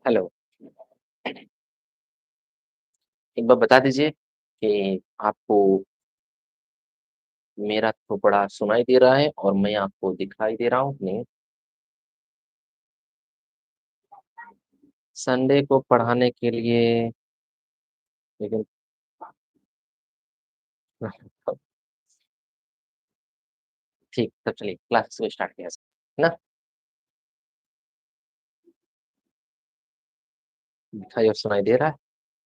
Hello. एक बार बता दीजिए कि आपको मेरा थोपड़ा सुनाई दे रहा है और मैं आपको दिखाई दे रहा हूँ कि नहीं? संडे को पढ़ाने के लिए लेकिन ठीक, तब चलिए क्लासेस को स्टार्ट किया जाए, है ना? दिखाई और सुनाई दे रहा है?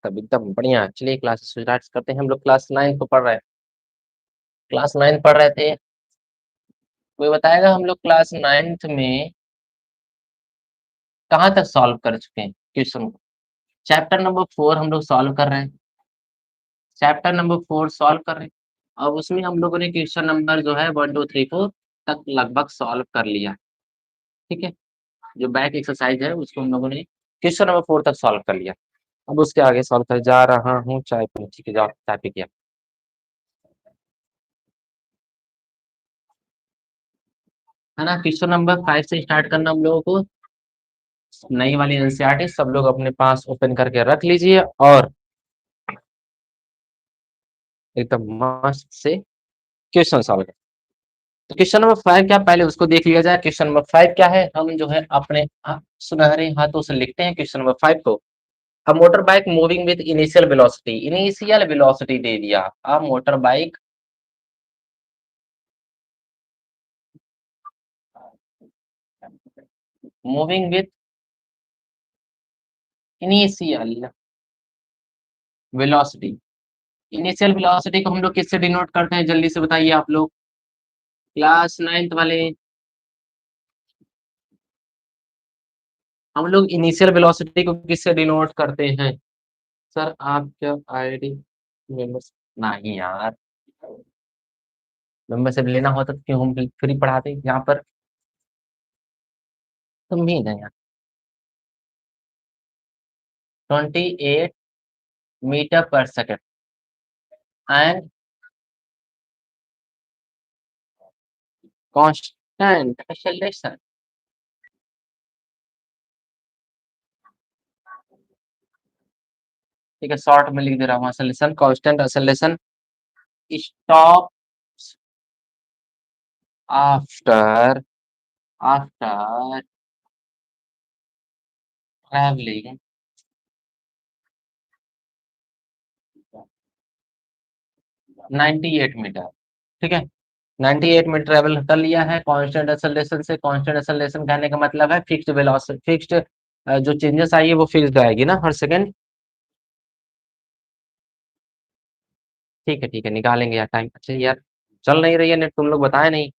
तब एकदम बढ़िया। चलिए क्लासेस स्टार्ट करते हैं। हम लोग क्लास 9 को पढ़ रहे हैं। क्लास 9 पढ़ रहे थे। कोई बताएगा हम लोग क्लास 9th में कहाँ तक सॉल्व कर चुके हैं क्वेश्चन को? चैप्टर नंबर 4 हम लोग सॉल्व कर रहे हैं। चैप्टर नंबर 4 सॉल्व कर रहे हैं। अब उसमें हम लोगों ने क्वेश्चन नंबर जो है 1, 2, 3, 4 तक लगभग सॉल्व कर लिया। ठीक है? जो बैक एक्सरसाइज है उसको हम लोगों ने क्वेश्चन नंबर 4 तक सॉल्व कर लिया। अब उसके आगे सॉल्व कर जा रहा हूँ चाय पीने। ठीक है, जाओ चाय पी के आओ। है ना? क्वेश्चन नंबर 5 से स्टार्ट करना हम लोगों को। नई वाली एनसीईआरटी सब लोग अपने पास ओपन करके रख लीजिए और एकदम मस्त से क्वेश्चन सॉल्व करें। तो क्वेश्चन नंबर 5 क्या, पहले उसको देख लिया जाए। क्वेश्चन नंबर 5 क्या है? हम जो है अपने सुनहरे हाथों से लिखते हैं क्वेश्चन नंबर 5 को। A motorbike moving with initial velocity. Initial velocity दे दिया। A motorbike moving with initial velocity. Initial velocity को हम लोग किससे डिनोट करते हैं? जल्दी से बताइए आप लोग। क्लास 9th वाले। हम लोग इनिशियल वेलोसिटी को किससे डिनोट करते हैं? सर आप क्या आईडी मेंबर्स नहीं यार, मेंबरशिप लेना होता तो क्यों हम फ्री पढ़ाते यहाँ पर? तुम भी नहीं यार। 28 metre per second and constant acceleration. ठीक है, शॉर्ट में लिख दे रहा हूँ। Acceleration, constant acceleration stop after after travelling 98 metre. ठीक है, 98 मीटर ट्रेवल कर लिया है कांस्टेंट एक्सेलरेशन से। कांस्टेंट एक्सेलरेशन कहने का मतलब है फिक्स्ड वेलोसिटी, फिक्स्ड जो चेंजेस आई है वो फिक्स्ड आएगी ना हर सेकंड। ठीक है निकालेंगे यार टाइम। अच्छा यार, चल नहीं रही है नेट, तुम लोग बताए नहीं।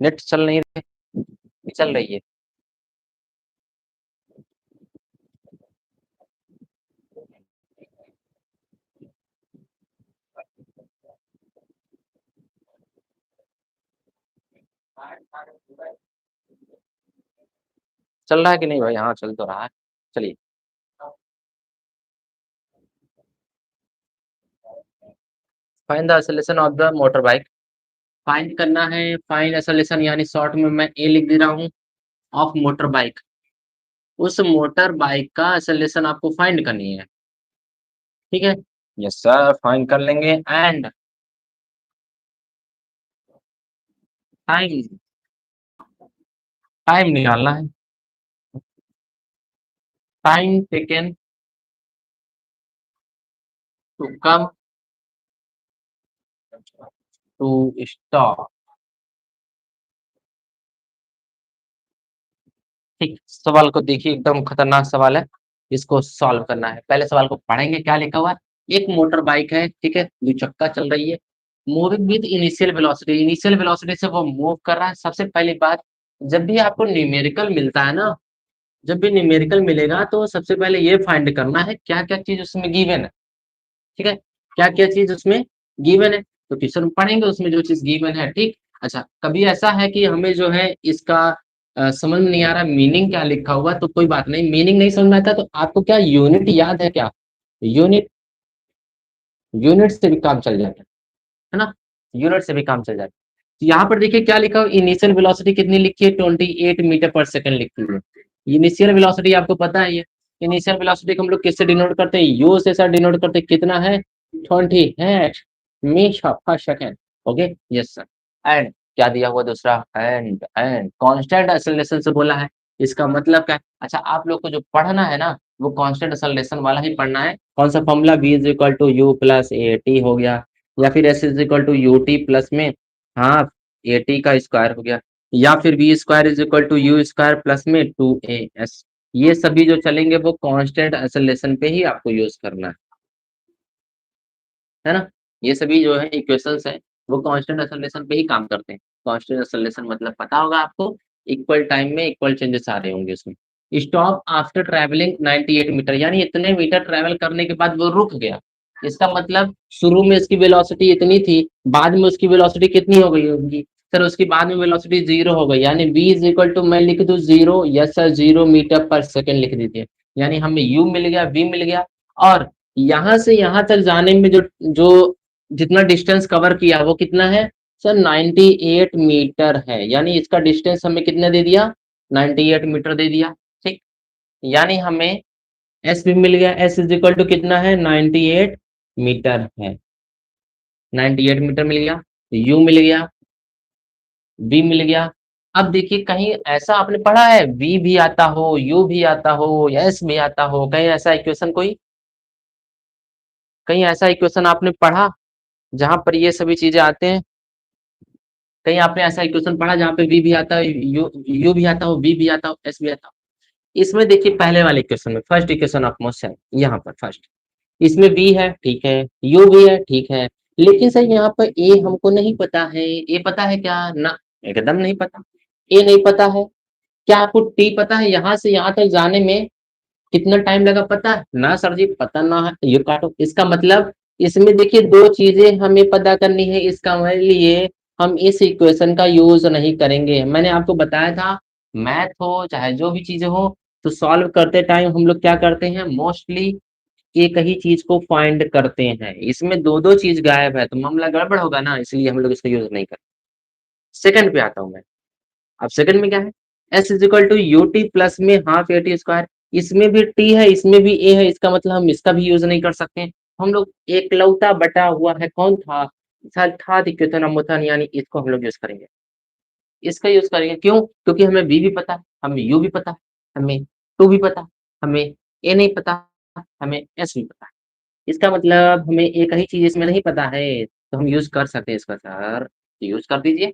नेट चल नहीं रही है, चल रही है। चल रहा है कि नहीं भाई? हाँ चल तो रहा है। चलिए, find the acceleration of the motor bike. Find करना है, फाइंड एक्सेलरेशन यानी शॉर्ट में मैं ए लिख दे रहा हूँ, ऑफ मोटर बाइक। उस मोटर बाइक का एक्सेलरेशन आपको फाइंड करनी है। ठीक है, यस सर, फाइंड कर लेंगे। एंड टाइम, टाइम निकालना है। Time taken to come to stop. ठीक, सवाल को देखिए, एकदम खतरनाक सवाल है। इसको सॉल्व करना है। पहले सवाल को पढ़ेंगे, क्या लिखा हुआ है। एक मोटर बाइक है, ठीक है, द्विचक्का चल रही है, moving with initial velocity. Initial velocity से वो मूव कर रहा है। सबसे पहली बात, जब भी आपको न्यूमेरिकल मिलता है ना, जब भी न्यूमेरिकल मिलेगा तो सबसे पहले ये फाइंड करना है क्या क्या चीज उसमें गिवन है। ठीक है, क्या क्या चीज उसमें गिवन है, तो क्वेश्चन पढ़ेंगे उसमें जो चीज गिवन है। ठीक। अच्छा, कभी ऐसा है कि हमें जो है इसका समझ में नहीं आ रहा मीनिंग क्या लिखा हुआ, तो कोई बात नहीं, मीनिंग नहीं समझ में आता तो आपको क्या यूनिट याद है क्या? यूनिट, यूनिट से भी काम चल जाता है ना? यूनिट से भी काम चल जाता है। तो यहाँ पर देखिए क्या लिखा हुआ, इनिशियल वेलोसिटी कितनी लिखी है? 28 मीटर पर सेकंड लिखी है। इनिशियल वेलोसिटी आपको पता है ये, इनिशियल वेलोसिटी को हम लोग किससे डिनोट करते हैं, यू से सर डिनोट करते हैं, कितना है 20 metre per second. Okay yes sir. And क्या दिया हुआ दूसरा, एंड कांस्टेंट एक्सेलरेशन से बोला है, इसका मतलब क्या है? अच्छा आप लोग को जो पढ़ना है ना वो कांस्टेंट एक्सेलरेशन वाला ही पढ़ना है। कौन सा formula, v is equal to u plus a t हो गया, या फिर s is equal to u t plus में हाफ ए टी का स्क्वायर हो गया, या फिर v square is equal to u square plus में 2as। ये सभी जो चलेंगे वो कांस्टेंट एक्सेलरेशन पे ही आपको यूज करना है ना। ये सभी जो है इक्वेशंस है वो कांस्टेंट एक्सेलरेशन पे ही काम करते हैं। कांस्टेंट एक्सेलरेशन मतलब पता होगा आपको, इक्वल टाइम में इक्वल चेंजेस आ रहे होंगे उसमें। स्टॉप आफ्टर ट्रैवलिंग 98 मीटर, यानी इतने मीटर ट्रैवल करने के बाद वो रुक गया। इसका मतलब शुरू में इसकी वेलोसिटी इतनी थी, बाद में उसकी वेलोसिटी कितनी हो गई होगी सर, उसकी बाद में वेलोसिटी 0 हो गई, यानी v इज इक्वल टू मैं लिख दूं 0, yes sir 0 metre per second लिख दीजिए। यानी हमें u मिल गया, v मिल गया, और यहाँ से यहाँ तक जाने में जो जो जितना डिस्टेंस कवर किया वो कितना है सर, 98 मीटर है। यानी इसका डिस्टेंस हमें कितना दे दिया, 98 मीटर दे दिया। ठीक, यानी हमें एस भी मिल गया, एस इज इक्वल टू कितना है 98 मीटर है, 98 मीटर मिल गया, यू मिल गया, बी मिल गया। अब देखिए कहीं ऐसा आपने पढ़ा है वी भी आता हो, यू भी आता हो, एस भी आता हो, कहीं ऐसा इक्वेशन कोई, कहीं ऐसा इक्वेशन आपने पढ़ा जहां पर ये सभी चीजें आते हैं? कहीं आपने ऐसा इक्वेशन पढ़ा जहाँ पे वी भी आता है, यू भी आता हो, बी भी आता हो, एस भी आता हो? इसमें देखिए पहले वाले इक्वेशन में, फर्स्ट इक्वेशन ऑफ मोशन, यहाँ पर फर्स्ट, इसमें बी है ठीक है, यू भी है ठीक है, लेकिन सर यहाँ पर ए हमको नहीं पता है। ए पता है क्या ना, एकदम नहीं पता। ए नहीं पता है, क्या आपको टी पता है यहाँ से यहाँ तक जाने में कितना टाइम लगा पता है ना सर जी, पता ना है, ये काटो। इसका मतलब इसमें देखिए दो चीजें हमें पता करनी है, इसका लिए हम इस इक्वेशन का यूज नहीं करेंगे। मैंने आपको बताया था मैथ हो चाहे जो भी चीजें हो, तो सॉल्व करते टाइम हम लोग क्या करते हैं, मोस्टली एक ही चीज को फाइंड करते हैं। इसमें दो दो चीज गायब है तो मामला गड़बड़ होगा ना, इसलिए हम लोग इसका यूज नहीं करते। सेकंड पे आता हूँ मैं। अब सेकंड में क्या है, s is equal to u t plus में हाफ ए टी स्क्वायर, इसमें भी टी है इसमें भी ए है, इसका मतलब हम इसका भी यूज नहीं कर सकते। हम लोग एकलौता बटा हुआ है कौन था, शायद था इक्वेशन अमोथन, यानी इसको हम लोग यूज करेंगे, इसका यूज करेंगे। क्यों, क्योंकि हमें बी भी पता है, हमें यू भी पता है, हमें टू भी पता है, हमें ए नहीं पता, हमें एस भी पता है। इसका मतलब हमें एक ही चीज इसमें नहीं पता है, तो हम यूज कर सकते हैं इसका सर, यूज कर दीजिए।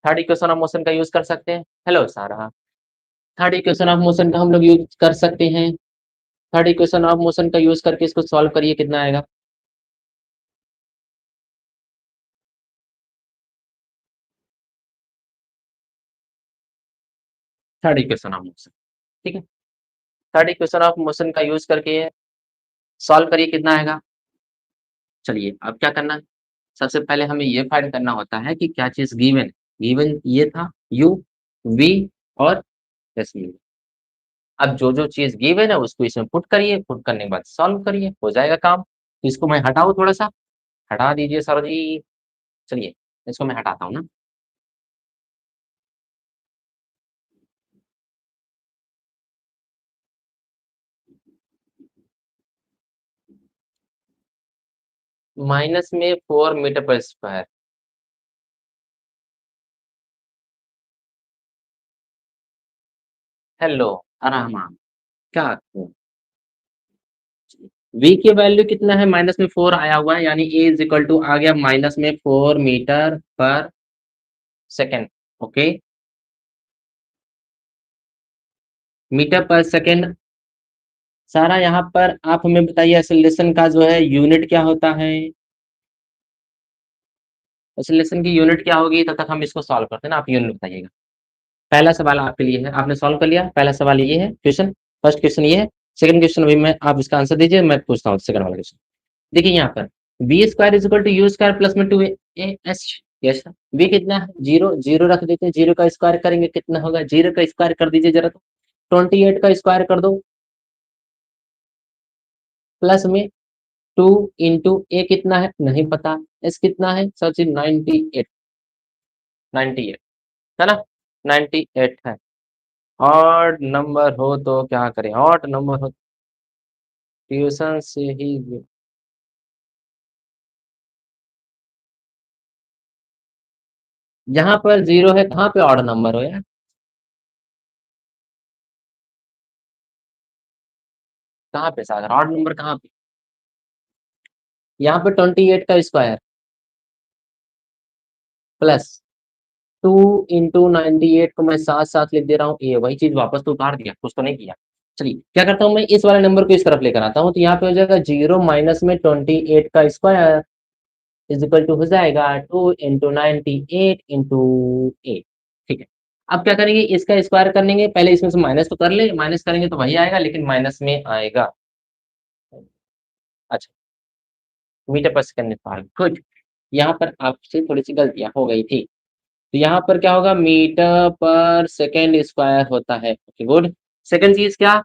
थर्ड इक्वेशन ऑफ मोशन का यूज कर सकते हैं। हेलो सारा, थर्ड इक्वेशन ऑफ मोशन का हम लोग यूज कर सकते हैं। थर्ड इक्वेशन ऑफ मोशन का यूज करके इसको सॉल्व करिए, कितना आएगा। थर्ड इक्वेशन ऑफ मोशन, ठीक है, थर्ड इक्वेशन ऑफ मोशन का यूज करके सॉल्व करिए, कितना आएगा। चलिए अब क्या करना है, सबसे पहले हमें ये फाइंड करना होता है कि क्या चीज गिवन, गिवन ये था यू, वी और एस मिल। अब जो जो चीज गिवन है उसको इसमें पुट करिए, पुट करने के बाद सॉल्व करिए, हो जाएगा काम। तो इसको मैं हटाऊं थोड़ा सा, हटा दीजिए सर जी। चलिए इसको मैं हटाता हूँ ना। माइनस में 4 मीटर पर स्क्वायर। हेलो अरहमान, क्या v की वैल्यू कितना है, माइनस में 4 आया हुआ है, यानी a इज इक्वल टू आ गया माइनस में 4 metre per second. Okay, metre per second. सारा यहाँ पर आप हमें बताइए एक्सेलरेशन का जो है यूनिट क्या होता है, एक्सेलरेशन की यूनिट क्या होगी, तब तक हम इसको सॉल्व करते हैं ना, आप यूनिट बताइएगा। पहला सवाल आपके लिए है, आपने सॉल्व कर लिया, पहला सवाल ये है क्वेश्चन, फर्स्ट क्वेश्चन ये है। सेकंड क्वेश्चन अभी मैं, आप इसका आंसर दीजिए, मैं पूछता हूँ सेकंड वाला क्वेश्चन। देखिए यहाँ पर b square is equal to u square plus में 2 एस, यस। बी कितना है, जीरो, जीरो रख देते हैं, जीरो का स्क्वायर करेंगे कितना होगा, जीरो का स्क्वायर कर दीजिए जरा, तो 28 का स्क्वायर कर दो, प्लस में 2 इंटू ए कितना है नहीं पता, एस कितना है सच 98, 98 है ना, 98 है। ऑड नंबर हो तो क्या करें, ऑड नंबर हो ट्यूशन से ही। यहाँ पर जीरो है, कहाँ पे ऑड नंबर हो यार? कहाँ पे सागर ऑड नंबर कहाँ पे? यहाँ पे 28 का स्क्वायर प्लस 2 × 98 को मैं साथ साथ लिख दे रहा हूँ, ये वही चीज वापस तो उतार दिया, कुछ तो नहीं किया। चलिए क्या करता हूँ, मैं इस वाले नंबर को इस तरफ लेकर आता हूँ, तो यहाँ पे हो जाएगा 0 - में 28 का स्क्वायर इज इक्वल टू हो जाएगा 2 × 98 × 8। ठीक है। अब क्या करेंगे, इसका स्क्वायर करेंगे, पहले इसमें से माइनस तो कर ले, माइनस करेंगे तो वही आएगा, लेकिन माइनस में आएगा। अच्छा, मीटर पर सेकंड निकाल, गुड। यहाँ पर आपसे थोड़ी सी गलतियां हो गई थी, तो यहाँ पर क्या होगा, मीटर पर सेकेंड स्क्वायर होता है। Okay good. सेकंड चीज क्या,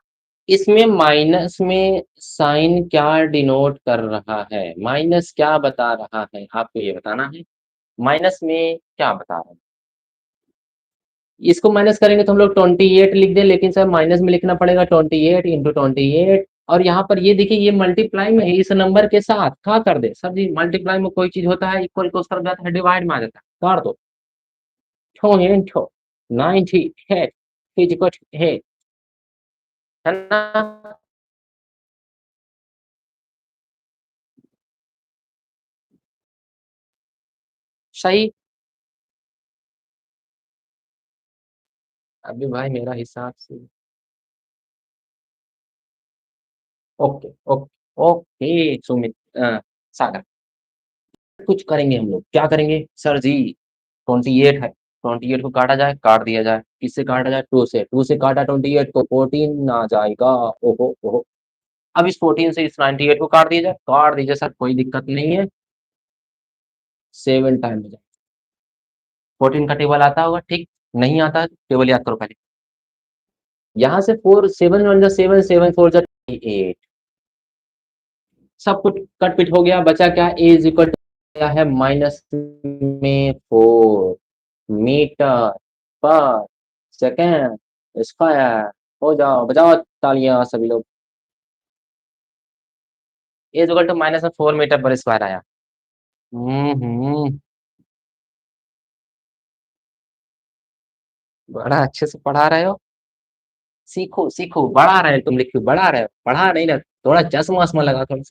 इसमें माइनस में साइन क्या डिनोट कर रहा है, माइनस क्या बता रहा है, आपको ये बताना है। माइनस में क्या बता रहा है, इसको माइनस करेंगे तो हम लोग 28 लिख दें, लेकिन सर माइनस में लिखना पड़ेगा 28 × 28। और यहाँ पर ये देखिए, ये मल्टीप्लाई में है इस नंबर के साथ, क्या कर दे सर जी, मल्टीप्लाई में कोई चीज होता है इक्वल को उस तरफ जाता है, डिवाइड में आ जाता है, कर दो। ठो है ठो 90 है इक्वल है ना? सही। अभी भाई मेरा हिसाब से ओके ओके ओके सुमित, सागर, कुछ करेंगे हम लोग, क्या करेंगे सर जी, 28 है, 28 को काटा जाए, काट दिया जाए, किससे काटा जाए, 2 से, 2 से काटा 28 को 14 आ जाएगा। ओहो ओहो। अब इस 14 से इस 98 को काट दिया जाए, काट दीजिए सर, कोई दिक्कत नहीं है, 7 टाइम हो जाए। 14 का टेबल आता होगा, ठीक, नहीं आता टेबल याद करो पहले। यहाँ से 4 7 1 7 7 4 8, सब कुछ कट पिट हो गया, बचा क्या, ए इज इक्वल टू है -में 4 मीटर पर सेकेंड स्क्वायर। हो जाओ, बजाओ तालियां सभी लोग। ए इज इक्वल टू -में 4 मीटर पर स्क्वायर आया। हम्म, बड़ा अच्छे से पढ़ा रहे हो, सीखो सीखो, बढ़ा रहे हो तुम, लिखो बढ़ा रहे हो, पढ़ा नहीं ना, थोड़ा चश्मा वश्मा लगा कर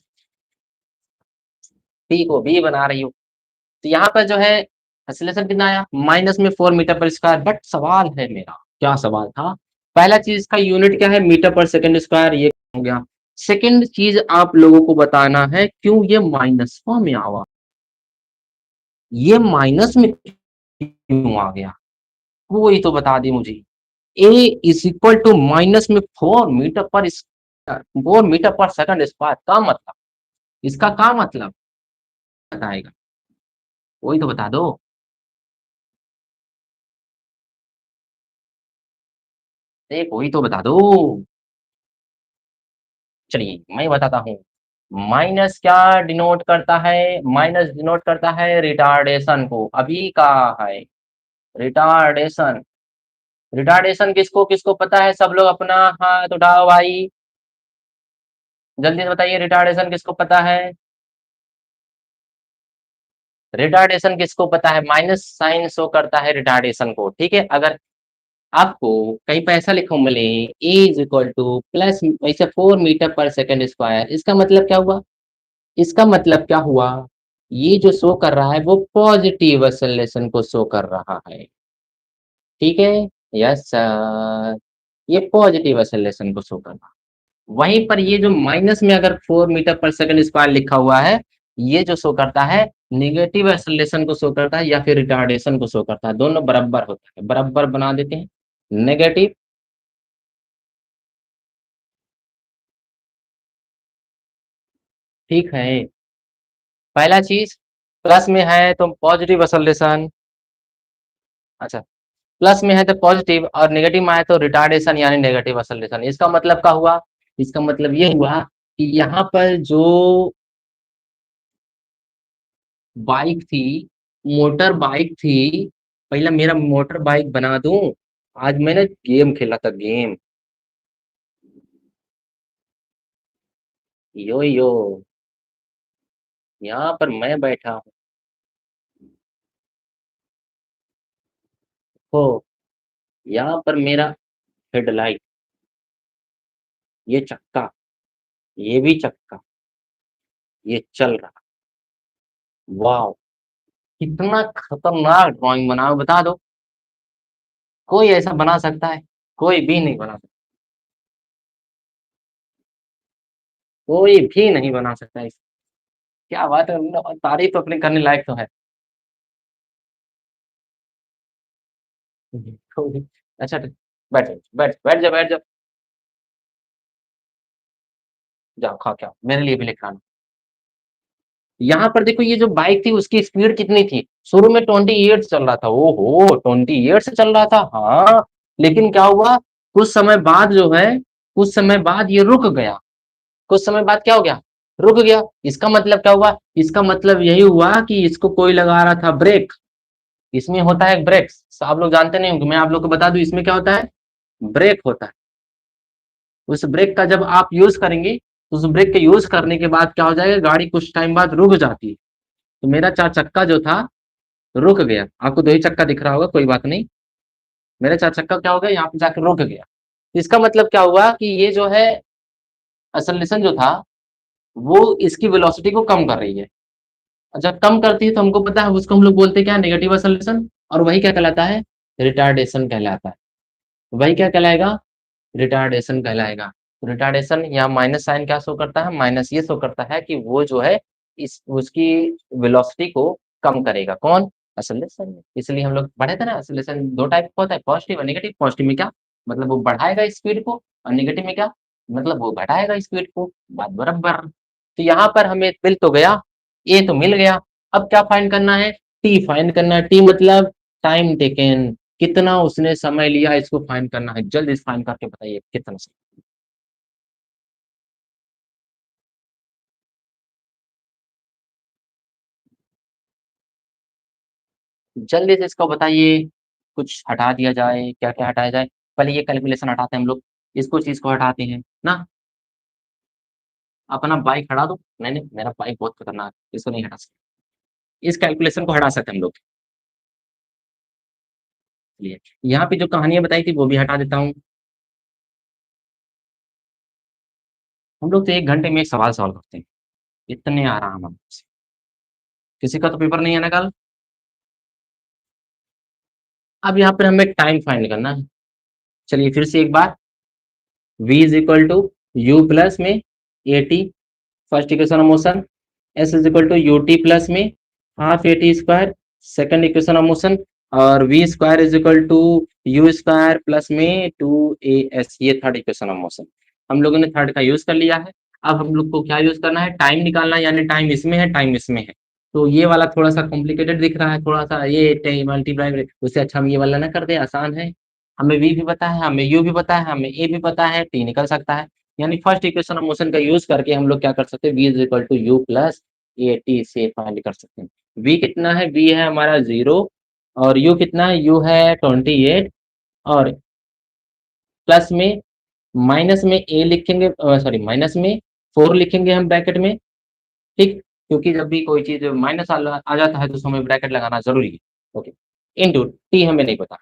सीखो, भी बना रही हो। तो यहाँ पर जो है एक्सीलरेशन कितना आया, -में 4 मीटर पर स्क्वायर, बट सवाल है मेरा, क्या सवाल था, पहला चीज का यूनिट क्या है, मीटर पर सेकंड स्क्वायर, ये हो गया। सेकंड चीज आप लोगों को बताना है, क्यों ये माइनस में आवा, ये माइनस में क्यों आ गया, वही तो बता दी मुझे। ए is equal to -4 metre per second square का मतलब, इसका क्या मतलब बताएगा, वही तो बता दो। एक वही तो बता दो। चलिए मैं बताता हूँ, माइनस क्या डिनोट करता है, माइनस डिनोट करता है रिटार्डेशन को, अभी का है रिटार्डेशन। रिटार्डेशन किसको किसको पता है, सब लोग अपना हाथ उठाओ भाई, जल्दी से बताइए रिटार्डेशन किसको पता है, रिटार्डेशन किसको पता है, माइनस साइन शो करता है रिटार्डेशन को, ठीक है। अगर आपको कहीं पे ऐसा लिखो मिले ए इज इक्वल टू प्लस वैसे 4 मीटर पर सेकंड स्क्वायर, इसका मतलब क्या हुआ, इसका मतलब क्या हुआ, ये जो शो कर रहा है वो पॉजिटिव एक्सेलरेशन को शो कर रहा है, ठीक है। यस सर, ये पॉजिटिव एक्सेलरेशन को शो कर रहा है। वहीं पर ये जो माइनस में अगर 4 मीटर पर सेकंड स्क्वायर लिखा हुआ है, ये जो शो करता है निगेटिव एक्सेलरेशन को शो करता है या फिर रिटार्डेशन को शो करता है, दोनों बराबर होता है, बराबर बना देते हैं, नेगेटिव। ठीक है, पहला चीज प्लस में है तो पॉजिटिव एक्सेलरेशन, अच्छा, प्लस में है तो पॉजिटिव और नेगेटिव में है तो रिटार्डेशन यानी नेगेटिव एक्सेलरेशन। इसका मतलब क्या हुआ, इसका मतलब ये हुआ कि यहाँ पर जो बाइक थी, मोटर बाइक थी, पहले मेरा मोटर बाइक बना दूं, आज मैंने गेम खेला था, गेम। यो यो, यहाँ पर मैं बैठा हूँ। हो, यहाँ पर मेरा हेडलाइट, ये चक्का, ये भी चक्का, ये चल रहा। वाह, कितना खतरनाक ड्राइंग बना है, बता दो। कोई ऐसा बना सकता है? कोई भी नहीं बना सकता। कोई भी नहीं बना सकता इस। क्या बात है, तारीफ अपने करने लायक तो है। अच्छा, बैठ बैठ बैठ जा, बैठ जा। जाओ खा के आओ, मेरे लिए भी लेकर आना। यहाँ पर देखो, ये जो बाइक थी उसकी स्पीड कितनी थी? शुरू में 28 चल रहा था। ओहो, 28 से चल रहा था, हाँ। लेकिन क्या हुआ, कुछ समय बाद जो है, कुछ समय बाद ये रुक गया। कुछ समय बाद क्या हो गया? रुक गया। इसका मतलब क्या हुआ? इसका मतलब यही हुआ कि इसको कोई लगा रहा था ब्रेक। इसमें होता है ब्रेक, आप लोग जानते नहीं होंगे, मैं आप लोग को बता दूं, इसमें क्या होता है? ब्रेक होता है। उस ब्रेक का जब आप यूज करेंगे, तो उस ब्रेक के यूज करने के बाद क्या हो जाएगा, गाड़ी कुछ टाइम बाद रुक जाती है। तो मेरा चार चक्का जो था, रुक गया। आपको दो ही चक्का दिख रहा होगा, कोई बात नहीं। मेरा चार चक्का क्या हो गया, यहाँ पे जाकर रुक गया। इसका मतलब क्या हुआ कि ये जो है असलेशन जो था, वो इसकी वेलोसिटी को कम कर रही है। जब कम करती है तो हमको पता है उसको हम लोग बोलते हैं क्या, नेगेटिव असलेशन। और वही क्या कहलाता है? रिटार्डेशन कहलाता है। वही क्या कहलाएगा? रिटार्डेशन कहलाएगा। रिटार्डेशन या माइनस साइन क्या शो करता है? माइनस ये शो करता है कि वो जो है इस उसकी वेलोसिटी को कम करेगा। कौन? एक्सेलरेशन। इसलिए हम लोग पढ़े थे ना, एक्सेलरेशन दो टाइप का होता है, पॉजिटिव और नेगेटिव। पॉजिटिव में क्या मतलब, वो बढ़ाएगा स्पीड को, और नेगेटिव में क्या मतलब, वो घटाएगा स्पीड को। बात बराबर। तो यहाँ पर हमें मिल तो गया, ए तो मिल गया। अब क्या फाइंड करना है? टी फाइंड करना है। टी मतलब टाइम टेकन, कितना उसने समय लिया इसको फाइंड करना है। जल्द इस फाइंड करके बताइए कितना समय। जल्दी से इसको बताइए। कुछ हटा दिया जाए, क्या क्या हटाया जाए? पहले ये कैलकुलेशन हटाते हैं हम लोग, इसको चीज को हटाते हैं ना। अपना बाइक हटा दो। नहीं नहीं, मेरा बाइक बहुत खतरनाक है, इसको नहीं हटा सकते। इस कैलकुलेशन को हटा सकते हैं हम लोग। चलिए, यहाँ पे जो कहानियां बताई थी वो भी हटा देता हूँ। हम लोग तो 1 घंटे में एक सवाल सॉल्व करते हैं, इतने आराम से। किसी का तो पेपर नहीं है ना कल। अब यहाँ पर हमें टाइम फाइंड करना है। चलिए फिर से एक बार, v is equal to u plus में a t, first equation of motion. s is equal to u t plus में half a t square, second equation of motion. और v square is equal to u square plus में 2as, ये third equation of motion. हम लोगों ने third का use कर लिया है। अब हम लोग को क्या यूज करना है? टाइम निकालना है, यानी टाइम इसमें है, टाइम इसमें है। तो ये वाला थोड़ा सा कॉम्प्लिकेटेड दिख रहा है, थोड़ा सा ये मल्टीप्लाई, उससे अच्छा हम ये वाला ना कर दे, आसान है। हमें v भी पता है, हमें u भी पता है, हमें a भी पता है, t निकल सकता है। यानी फर्स्ट इक्वेशन ऑफ मोशन का यूज करके हम लोग क्या कर सकते हैं, v is equal to u plus a t से फाइंड कर सकते हैं। v कितना है? v है हमारा 0। और u कितना है? u है 28। और प्लस में, माइनस में a लिखेंगे, सॉरी माइनस में 4 लिखेंगे हम ब्रैकेट में। ठीक, क्योंकि जब भी कोई चीज माइनस आ जाता है तो उसमें ब्रैकेट लगाना जरूरी है। ओके, इनटू टी हमें नहीं पता।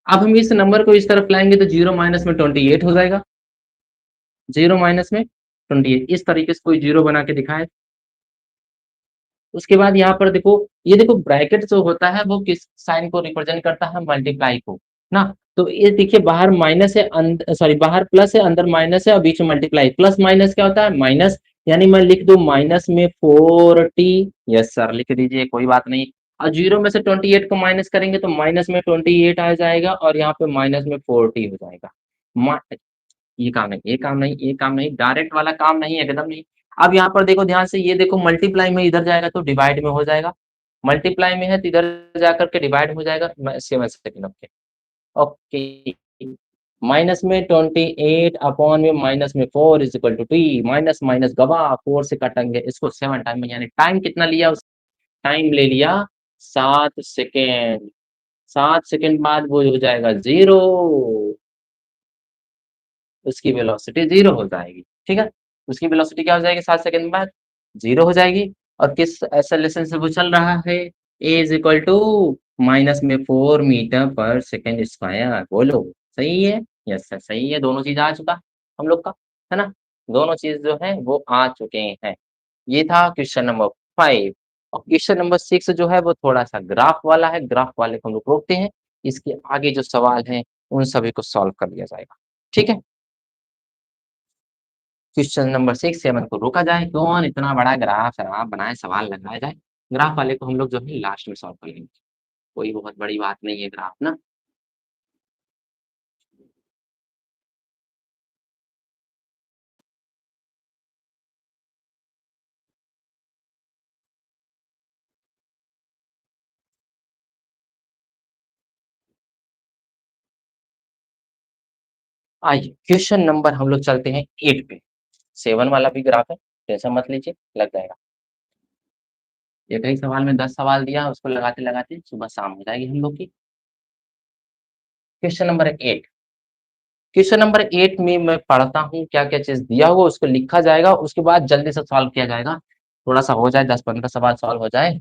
अब हम इस नंबर को इस तरफ लाएंगे तो 0 माइनस में 28 हो जाएगा। 0 माइनस में 28, इस तरीके से कोई जीरो बना के दिखाए। उसके बाद यहाँ पर देखो, ये देखो ब्रैकेट जो होता है वो किस साइन को रिप्रेजेंट करता है? मल्टीप्लाई को ना। तो ये देखिए, बाहर माइनस है, सॉरी बाहर प्लस है, अंदर माइनस है, और बीच में मल्टीप्लाई। प्लस माइनस क्या होता है? माइनस। यानी मैं लिख दूं माइनस में 4t। यस सर, लिख दीजिए, कोई बात नहीं। और 0 में से 28 को माइनस करेंगे तो माइनस में 28 आ जाएगा, और यहाँ पे माइनस में 4t हो जाएगा। ये काम नहीं, ये काम नहीं, ये काम नहीं, डायरेक्ट वाला काम नहीं, एकदम नहीं। अब यहाँ पर देखो ध्यान से, ये देखो मल्टीप्लाई में इधर जाएगा तो डिवाइड में हो जाएगा। मल्टीप्लाई में है तो इधर जाकर के डिवाइड हो जाएगा। 7 सेकेंड, ओके। ओके, माइनस में 28 अपॉन में माइनस में 4 is equal to t. Minus minus गवा, 4 से काटेंगे इसको 7 टाइम में, यानी टाइम कितना लिया? टाइम ले लिया 7 सेकेंड। 7 सेकंड बाद वो हो जाएगा 0, उसकी वेलोसिटी 0 हो जाएगी, ठीक है? उसकी वेलोसिटी क्या हो जाएगी 7 सेकंड बाद? 0 हो जाएगी। और किस एक्सेलरेशन से वो चल रहा है? ए इज इक्वल टू माइनस में 4 मीटर पर सेकंड स्क्वायर। बोलो सही है? यस सर सही है, दोनों चीज आ चुका हम लोग का, है ना? दोनों चीज जो है वो आ चुके हैं। ये था क्वेश्चन नंबर 5। और क्वेश्चन नंबर 6 जो है वो थोड़ा सा ग्राफ वाला है, ग्राफ वाले को हम लोग रोकते हैं। इसके आगे जो सवाल हैं उन सभी को सॉल्व कर लिया जाएगा, ठीक है? क्वेश्चन नंबर 6 7 को रोका जाए, कौन इतना बड़ा ग्राफ शराफ बनाए, सवाल लगाया जाए। ग्राफ वाले को हम लोग जो है लास्ट में सॉल्व कर लेंगे, कोई बहुत बड़ी बात नहीं है ग्राफ ना। आइए क्वेश्चन नंबर हम लोग चलते हैं 8 पे। 7 वाला भी ग्राफ है, टेंशन मत लीजिए, लग जाएगा। एक ही सवाल में 10 सवाल दिया, उसको लगाते लगाते सुबह शाम हो जाएगी हम लोग की। Question number 8। क्वेश्चन नंबर 8 में मैं पढ़ता हूँ क्या क्या चीज दिया हुआ उसको लिखा जाएगा, उसके बाद जल्दी से सॉल्व किया जाएगा। थोड़ा सा हो जाए, 10-15 सवाल सॉल्व हो जाए।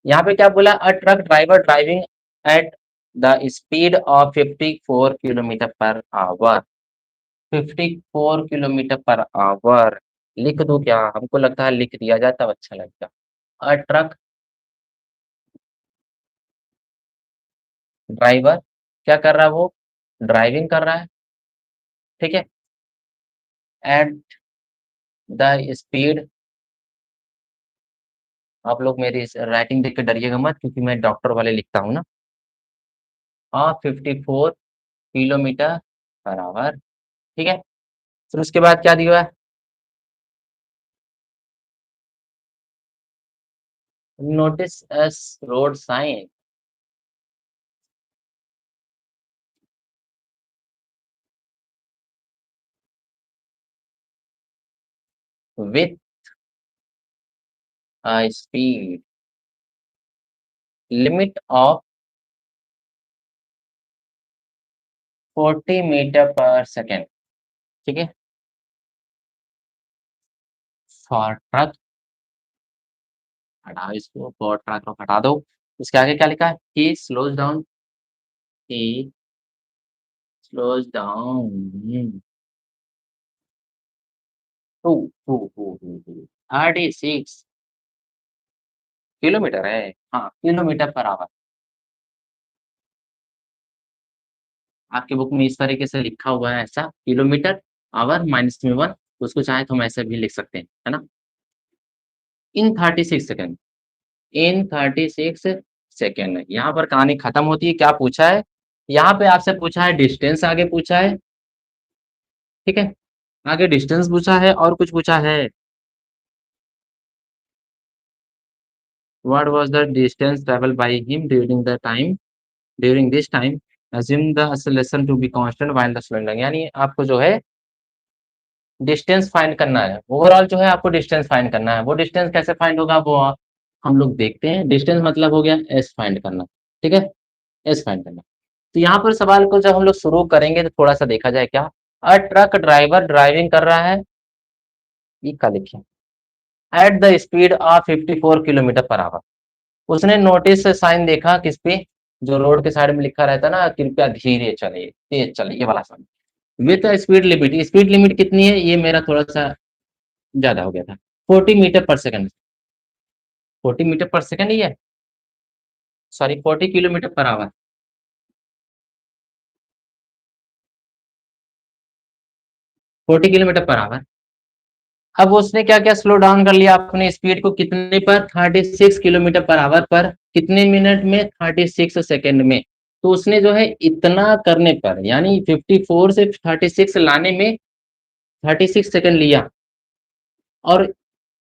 यहाँ पे क्या बोला? A truck driver driving at the speed of 54 kilometre per hour. 54 kilometre per hour लिख दूं क्या? हमको लगता है लिख दिया जाए तब अच्छा लगेगा। अ ट्रक ड्राइवर क्या कर रहा है? वो ड्राइविंग कर रहा है, ठीक है? एट द स्पीड, आप लोग मेरी राइटिंग देख के डरिएगा मत क्योंकि मैं डॉक्टर वाले लिखता हूँ ना। ऑफ 54 किलोमीटर पर आवर, ठीक है? फिर उसके बाद क्या दिया है? Notices road sign with speed limit of 40 metre per second, ठीक है? फॉर ट्रक, हटाओ इसको, फॉर ट्रक को हटा दो। इसके आगे क्या लिखा है? He slows down, he slows down to to to to to 36 kilometre है, हाँ किलोमीटर पर आवर। आपके बुक में इस तरीके से लिखा हुआ है ऐसा, किलोमीटर आवर माइनस में 1। उसको चाहे तो हम ऐसे भी लिख सकते हैं, है ना? इन 36 सेकेंड, इन 36 सेकेंड। यहाँ पर कहानी खत्म होती है। क्या पूछा है? यहाँ पे आपसे पूछा है डिस्टेंस, आगे पूछा है, ठीक है? आगे डिस्टेंस पूछा है और कुछ पूछा है। What was the distance travel by him during the time, during this time assume the acceleration to be constant while the slowing, यानी आपको जो है डिस्टेंस फाइंड करना है। ओवरऑल जो है आपको डिस्टेंस फाइंड करना है। वो डिस्टेंस कैसे फाइंड होगा वो हम लोग देखते हैं। डिस्टेंस मतलब हो गया एस फाइंड करना, ठीक है? एस फाइंड करना। तो यहाँ पर सवाल को जब हम लोग शुरू करेंगे तो थोड़ा सा देखा जाए क्या। अ ट्रक ड्राइवर ड्राइविंग कर रहा है, ये क्या लिखे? Eight the speed of 54 kilometre per our. उसने नोटिस से साइन देखा किस पे? जो रोड के साइड में लिखा रहता ना, कृपया धीरे चले, तेज चले, ये वाला sign. With speed limit, speed limit कितनी है? ये मेरा थोड़ा सा ज्यादा हो गया था, 40 metre per second. 40 metre per second ही है, sorry 40 kilometre per our. 40 kilometre per our. अब उसने क्या क्या स्लो डाउन कर लिया अपने स्पीड को, कितने पर? 36 किलोमीटर पर आवर पर। कितने मिनट में? 36 सेकंड में। तो उसने जो है इतना करने पर, यानी 54 से 36 लाने में 36 सेकंड लिया। और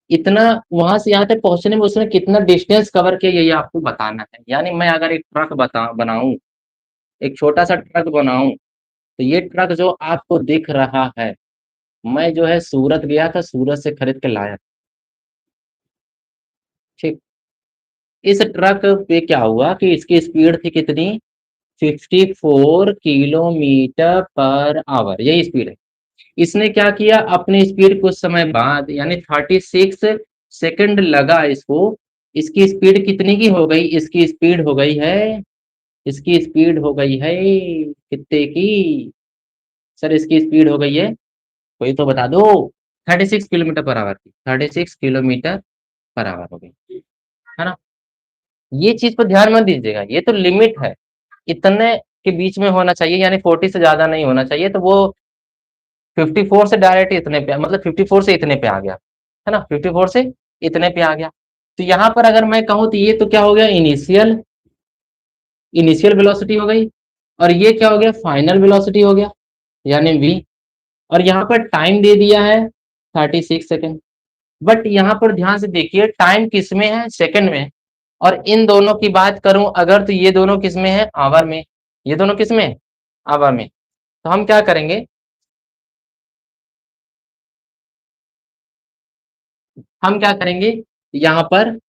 इतना वहां से यहाँ तक पहुंचने में उसने कितना डिस्टेंस कवर किया, ये आपको बताना है। यानी मैं अगर एक ट्रक बनाऊं, एक छोटा सा ट्रक बनाऊं, तो ये ट्रक जो आपको दिख रहा है, मैं जो है सूरत गया था, सूरत से खरीद के लाया, ठीक? इस ट्रक पे क्या हुआ कि इसकी स्पीड थी कितनी? 54 किलोमीटर पर आवर, यही स्पीड है। इसने क्या किया, अपनी स्पीड कुछ समय बाद यानी 36 सेकंड लगा इसको, इसकी स्पीड कितनी की हो गई, इसकी स्पीड हो गई है कितने की, सर इसकी स्पीड हो गई है, कोई तो बता दो, 36 किलोमीटर पर आवर की, 36 किलोमीटर पर आवर हो गई, है ना। ये चीज पर ध्यान मत दीजिएगा, ये तो लिमिट है, इतने के बीच में होना चाहिए, यानी 40 से ज्यादा नहीं होना चाहिए, तो वो 54 से डायरेक्ट इतने पे, मतलब 54 से इतने पे आ गया, है ना, 54 से इतने पे आ गया। तो यहाँ पर अगर मैं कहूँ तो ये तो क्या हो गया, इनिशियल वेलोसिटी हो गई, और ये क्या हो गया, फाइनल वेलोसिटी हो गया, यानी v। और यहाँ पर टाइम दे दिया है 36 सेकेंड। बट यहाँ पर ध्यान से देखिए, टाइम किस में है, सेकंड में, और इन दोनों की बात करूं अगर, तो ये दोनों किस में है, आवर में, ये दोनों किस में, आवर में। तो हम क्या करेंगे, यहाँ पर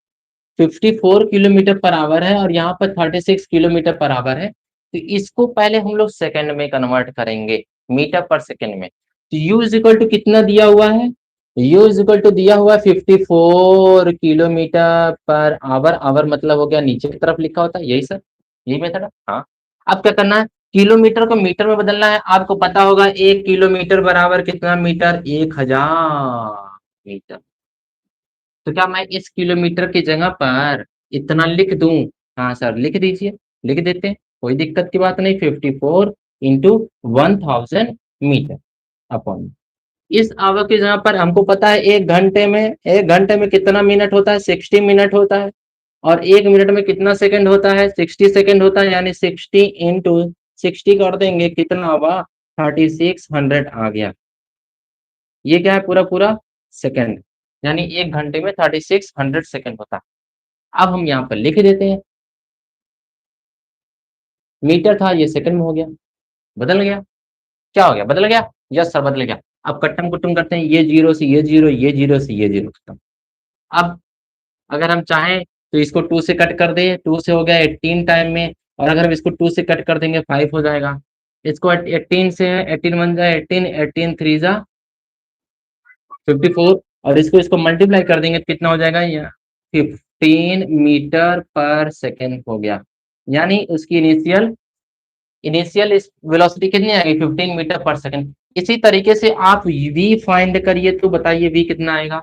54 किलोमीटर पर आवर है और यहाँ पर 36 किलोमीटर पर आवर है, तो इसको पहले हम लोग सेकंड में कन्वर्ट करेंगे, मीटर पर सेकंड में। तो u इज इक्वल टू कितना दिया हुआ है, u इज इक्वल टू दिया हुआ है 54 किलोमीटर पर आवर, आवर मतलब हो गया नीचे की तरफ लिखा होता है, यही सर, यही मेथड है, हाँ। अब क्या करना है, किलोमीटर को मीटर में बदलना है, आपको पता होगा 1 किलोमीटर बराबर कितना मीटर, 1000 मीटर। तो क्या मैं इस किलोमीटर की जगह पर इतना लिख दूं, हाँ सर लिख दीजिए, लिख देते हैं, कोई दिक्कत की बात नहीं, 54 इंटू 1000 मीटर अपॉन, इस आवर की जगह पर हमको पता है एक घंटे में कितना मिनट होता है, 60 मिनट होता है, और 1 मिनट में कितना सेकंड होता है, 60 सेकंड होता है, यानी 60 इंटू 60 कर देंगे, कितना हुआ, 3600 आ गया। ये क्या है, पूरा पूरा सेकंड, यानी 1 घंटे में 3600 सेकंड होता है। अब हम यहाँ पर लिख देते हैं, मीटर था ये सेकंड में हो गया, बदल गया, क्या हो गया, बदल गया, यस सर बदल गया। अब कट्टम कुट्टम करते हैं, ये जीरो से ये जीरो, ये जीरो से ये जीरो खत्म। अब अगर हम चाहें तो इसको 2 से कट कर दे, 2 से हो गया 18 टाइम में, और अगर हम इसको 2 से कट कर देंगे 5 हो जाएगा। इसको 18 से है, 18 बन जाए 18, 18 3 जा 54, और इसको इसको मल्टीप्लाई कर देंगे तो कितना हो जाएगा, ये 15 मीटर पर सेकेंड हो गया, यानी उसकी इनिशियल इनिशियल वेलोसिटी कितनी आएगी, 15 मीटर पर सेकेंड। इसी तरीके से आप v फाइंड करिए, तो बताइए v कितना आएगा,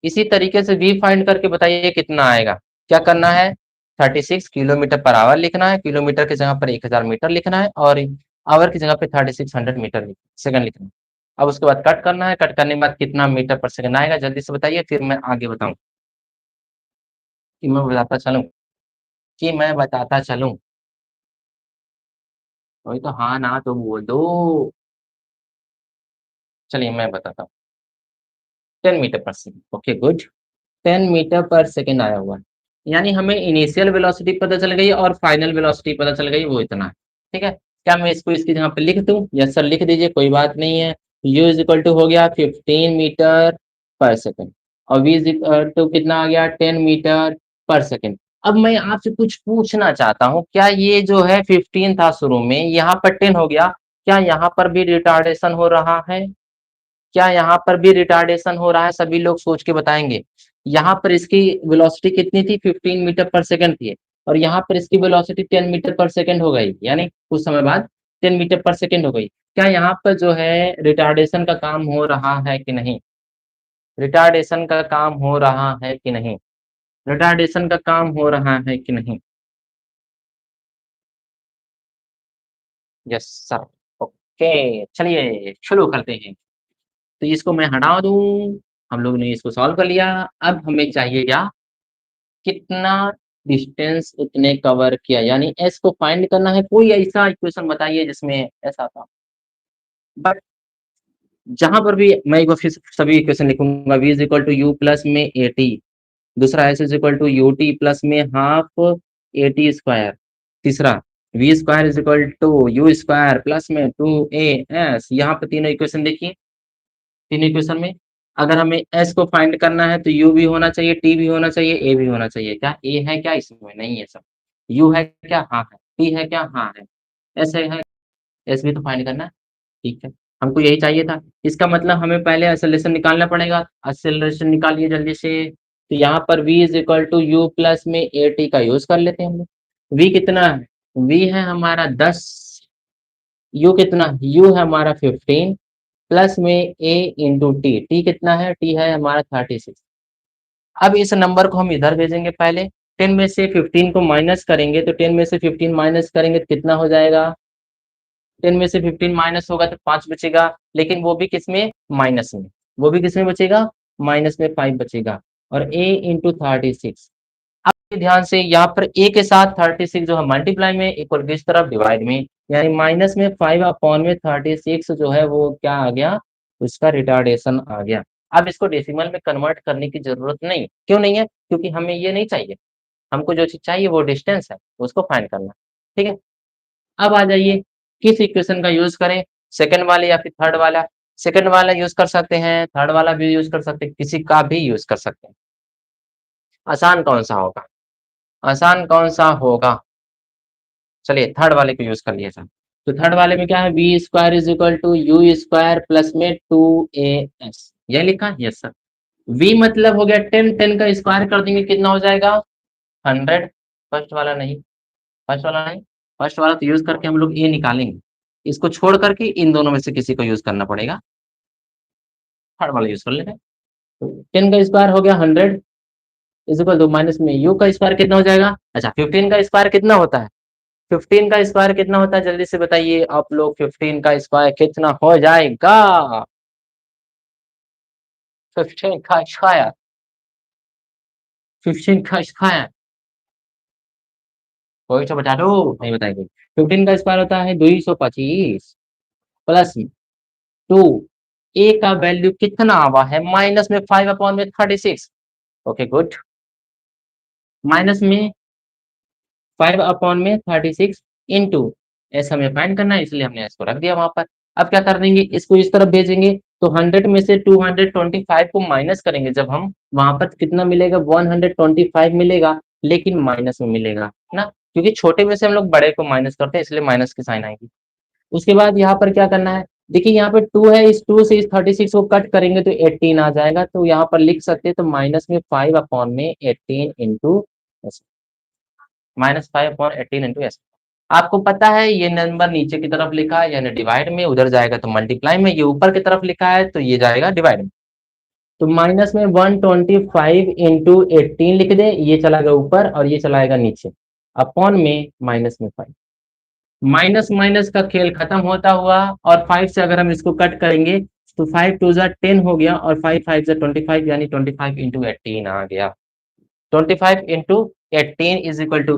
इसी तरीके से v फाइंड करके बताइए कितना आएगा। क्या करना है, 36 किलोमीटर पर आवर लिखना है, किलोमीटर की जगह पर 1000 मीटर लिखना है, और आवर की जगह पे 3600 मीटर सेकंड लिखना है। अब उसके बाद कट करना है, कट करने के बाद कितना मीटर पर सेकंड आएगा, जल्दी से बताइए, फिर मैं आगे बताऊं, कि मैं बताता चलूं, वही तो, हाँ ना तो बोल दो, चलिए मैं बताता हूँ। 10 metre per second, okay good, 10 metre per second आया हुआ है, यानी हमें इनिशियल वेलोसिटी पता चल गई और फाइनल वेलोसिटी पता चल गई, वो इतना है, ठीक है। क्या मैं इसको इसकी जगह पे लिख दूं, यस सर लिख दीजिए, कोई बात नहीं है। u इज इक्वल टू हो गया 15 मीटर पर सेकंड, और v इज इक्वल टू कितना आ गया, 10 मीटर पर सेकंड। अब मैं आपसे कुछ पूछना चाहता हूँ, क्या ये जो है 15 था शुरू में, यहाँ पर 10 हो गया, क्या यहाँ पर भी रिटार्डेशन हो रहा है, क्या यहाँ पर भी रिटार्डेशन हो रहा है, सभी लोग सोच के बताएंगे। यहाँ पर इसकी वेलोसिटी कितनी थी, 15 मीटर पर सेकंड थी, और यहाँ पर इसकी वेलोसिटी 10 मीटर पर सेकंड हो गई, यानी कुछ समय बाद 10 मीटर पर सेकंड हो गई। क्या यहाँ पर जो है रिटार्डेशन का काम हो रहा है कि नहीं, रिटार्डेशन का काम हो रहा है कि नहीं, रिटार्डेशन का काम हो रहा है कि नहीं, यस सर, ओके, चलिए शुरू करते हैं। तो इसको मैं हटा दूं, हम लोग ने इसको सॉल्व कर लिया। अब हमें चाहिए क्या, कितना डिस्टेंस उतने कवर किया, यानी एस को फाइंड करना है। कोई ऐसा इक्वेशन बताइए जिसमें ऐसा था, बट जहां पर भी मैं एक बार फिर सभी इक्वेशन लिखूंगा, v is equal to u plus में ए टी, दूसरा s is equal to u t plus में हाफ ए टी स्क्वायर, तीसरा v square is equal to u square plus में 2 a s। यहाँ पर तीनों इक्वेशन देखिए, तीन इक्वेशन में अगर हमें s को फाइंड करना है तो u भी होना चाहिए, t भी होना चाहिए, a भी होना चाहिए। क्या a है क्या इसमें, नहीं है सब, u है क्या, हाँ है, t है क्या, हाँ है, एस है, एस भी तो फाइंड करना है। ठीक है, हमको यही चाहिए था। इसका मतलब हमें पहले एक्सेलरेशन निकालना पड़ेगा। एक्सेलरेशन निकालिए जल्दी से। तो यहाँ पर v is equal to u plus में ए टी का यूज कर लेते हैं हम लोग। v कितना है? v है हमारा 10, u कितना? u है हमारा 15 प्लस में a इंटू टी। टी कितना है? टी है हमारा 36। अब इस नंबर को हम इधर भेजेंगे पहले। 10 में से 15 को माइनस करेंगे तो 10 में से 15 माइनस करेंगे तो कितना हो जाएगा? 10 में से 15 माइनस होगा तो 5 बचेगा, लेकिन वो भी किसमें? माइनस में। वो भी किसमें बचेगा? माइनस में 5 बचेगा। और a इंटू 36। अब ध्यान से यहाँ पर a के साथ 36 जो है मल्टीप्लाई में, इक्वल किस तरफ? डिवाइड में। यानी माइनस में 5 अपॉन में 36 जो है वो क्या आ गया? उसका रिटार्डेशन आ गया। अब इसको डेसिमल में कन्वर्ट करने की जरूरत नहीं। क्यों नहीं है? क्योंकि हमें ये नहीं चाहिए। हमको जो चीज चाहिए वो डिस्टेंस है, उसको फाइंड करना। ठीक है, अब आ जाइए किस इक्वेशन का यूज करें, सेकंड वाले या फिर थर्ड वाला? सेकंड वाला यूज कर सकते हैं, थर्ड वाला भी यूज कर सकते हैं, किसी का भी यूज कर सकते हैं। आसान कौन सा होगा? आसान कौन सा होगा? चलिए थर्ड वाले को यूज कर लिया जाए। तो थर्ड वाले में क्या है? V square is equal to u square plus में 2as, यह लिखा? Yes sir. v मतलब हो गया 10, 10 का स्क्वायर कर देंगे कितना हो जाएगा? 100। फर्स्ट वाला नहीं, फर्स्ट वाला नहीं, फर्स्ट वाला तो यूज करके हम लोग ए निकालेंगे। इसको छोड़ करके इन दोनों में से किसी को यूज करना पड़ेगा। थर्ड वाला यूज कर लेते हैं। तो 10 का स्क्वायर हो गया 100 इज इक्वल टू माइनस में यू का स्क्वायर कितना हो जाएगा? अच्छा 15 का स्क्वायर कितना होता है? 15 का स्क्वायर कितना होता है जल्दी से बताइए आप लोग। 15 का स्क्वायर कितना हो जाएगा? 15 का स्क्वायर, 15 का स्क्वायर कोई तो बता दो। नहीं बताएंगे। 15 का स्क्वायर होता है 225 प्लस 2। ए का वैल्यू कितना आवा है? माइनस में 5 अपॉन में 36। Okay good. माइनस में 5 अपॉन में 36 इंटू एस हमें फाइंड करना है, इसलिए हमने इसको रख दिया वहां पर। अब क्या कर देंगे? इसको इस तरफ भेजेंगे तो 100 में से 225 को माइनस करेंगे जब हम, वहां पर कितना मिलेगा? 125 मिलेगा, लेकिन माइनस में मिलेगा ना, क्योंकि छोटे में से हम लोग बड़े को माइनस करते हैं, इसलिए माइनस की साइन आएगी। उसके बाद यहाँ पर क्या करना है? देखिए यहाँ पे 2 है, इस 2 से इस 36 को कट करेंगे तो 18 आ जाएगा। तो यहाँ पर लिख सकते हैं तो माइनस में 5 अपॉन में 18 इंटू, -5/18 आपको पता है ये नंबर नीचे की तरफ लिखा है यानी डिवाइड में, उधर जाएगा तो मल्टीप्लाई में, ये ऊपर की तरफ लिखा है तो ये जाएगा डिवाइड में। तो माइनस में 125 इंटू 18 लिख दे, ये चला गया ऊपर और ये चलाएगा नीचे, अपॉन में माइनस में 5। माइनस माइनस का खेल खत्म होता हुआ, और 5 से अगर हम इसको कट करेंगे तो 5 टू जा 10 हो गया, और 5 5 जा 25 यानी 25 इंटू 18 आ गया। 25 into 18 is equal to